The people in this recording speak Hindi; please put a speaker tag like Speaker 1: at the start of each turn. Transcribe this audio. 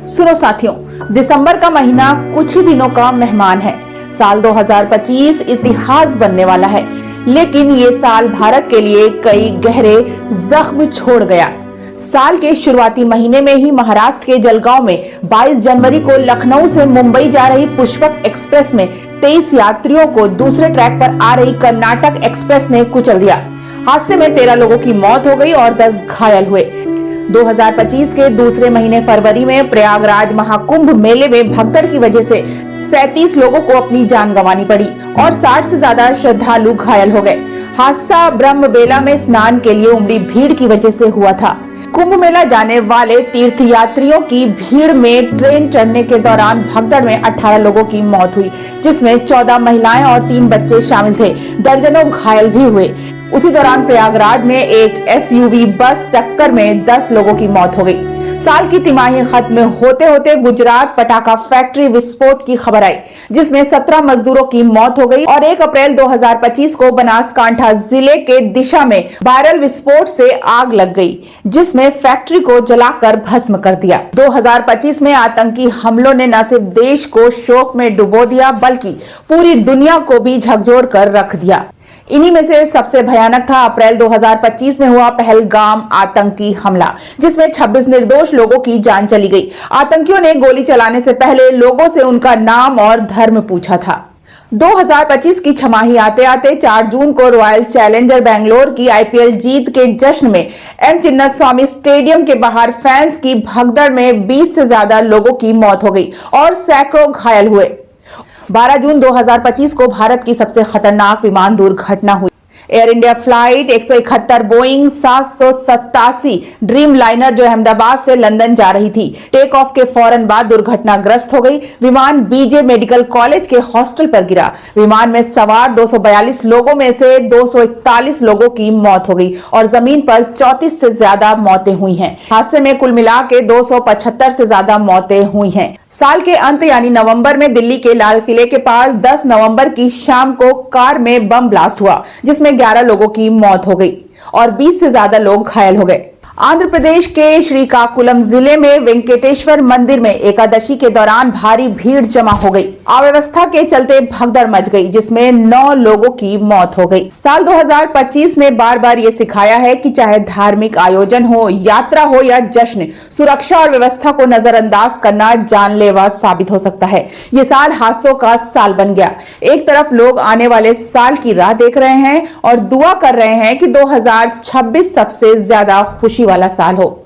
Speaker 1: सुनो साथियों, दिसंबर का महीना कुछ ही दिनों का मेहमान है। साल 2025 इतिहास बनने वाला है, लेकिन ये साल भारत के लिए कई गहरे जख्म छोड़ गया। साल के शुरुआती महीने में ही महाराष्ट्र के जलगांव में 22 जनवरी को लखनऊ से मुंबई जा रही पुष्पक एक्सप्रेस में 23 यात्रियों को दूसरे ट्रैक पर आ रही कर्नाटक एक्सप्रेस ने कुचल दिया। हादसे में 13 लोगों की मौत हो गई और 10 घायल हुए। 2025 के दूसरे महीने फरवरी में प्रयागराज महाकुंभ मेले में भगदड़ की वजह से 37 लोगों को अपनी जान गंवानी पड़ी और 60 से ज्यादा श्रद्धालु घायल हो गए। हादसा ब्रह्मबेला में स्नान के लिए उमड़ी भीड़ की वजह से हुआ था। कुंभ मेला जाने वाले तीर्थ यात्रियों की भीड़ में ट्रेन चढ़ने के दौरान भगदड़ में 18 लोगों की मौत हुई, जिसमें 14 महिलाएं और 3 बच्चे शामिल थे। दर्जनों घायल भी हुए। उसी दौरान प्रयागराज में एक एसयूवी बस टक्कर में 10 लोगों की मौत हो गई। साल की तिमाही खत्म होते होते गुजरात पटाखा फैक्ट्री विस्फोट की खबर आई, जिसमें 17 मजदूरों की मौत हो गई और 1 अप्रैल 2025 को बनासकांठा जिले के दिशा में वायरल विस्फोट से आग लग गई, जिसमें फैक्ट्री को जलाकर भस्म कर दिया। 2025 में आतंकी हमलों ने न सिर्फ देश को शोक में डुबो दिया, बल्कि पूरी दुनिया को भी झकझोर कर रख दिया। इन्हीं में से सबसे भयानक था अप्रैल 2025 में हुआ पहलगाम आतंकी हमला, जिसमें 26 निर्दोष लोगों की जान चली गई। आतंकियों ने गोली चलाने से पहले लोगों से उनका नाम और धर्म पूछा था। 2025 की छमाही आते आते 4 जून को रॉयल चैलेंजर बेंगलोर की आईपीएल जीत के जश्न में एम चिन्नास्वामी स्टेडियम के बाहर फैंस की भगदड़ में 20 से ज्यादा लोगों की मौत हो गई और सैकड़ों घायल हुए। 12 जून 2025 को भारत की सबसे खतरनाक विमान दुर्घटना हुई। Air India flight 171 Boeing 787 dream liner जो अहमदाबाद से लंदन जा रही थी, टेक ऑफ के फौरन बाद दुर्घटनाग्रस्त हो गई। विमान बीजे मेडिकल कॉलेज के हॉस्टल पर गिरा। विमान में सवार 242 लोगों में से 241 लोगों की मौत हो गई और जमीन पर 34 से ज्यादा मौतें हुई हैं। हादसे में कुल मिला के 275 से ज्यादा मौतें हुई हैं। साल के अंत यानी नवंबर में दिल्ली के लाल किले के पास 10 नवंबर की शाम को कार में बम ब्लास्ट हुआ, जिसमें 11 लोगों की मौत हो गई और 20 से ज्यादा लोग घायल हो गए। आंध्र प्रदेश के श्रीकाकुलम जिले में वेंकटेश्वर मंदिर में एकादशी के दौरान भारी भीड़ जमा हो गई। अव्यवस्था के चलते भगदड़ मच गई, जिसमें 9 लोगों की मौत हो गई। साल 2025 ने बार बार ये सिखाया है कि चाहे धार्मिक आयोजन हो, यात्रा हो या जश्न, सुरक्षा और व्यवस्था को नजरअंदाज करना जानलेवा साबित हो सकता है। ये साल हादसों का साल बन गया। एक तरफ लोग आने वाले साल की राह देख रहे हैं और दुआ कर रहे हैं कि 2026 सबसे ज्यादा खुशी वाला साल हो।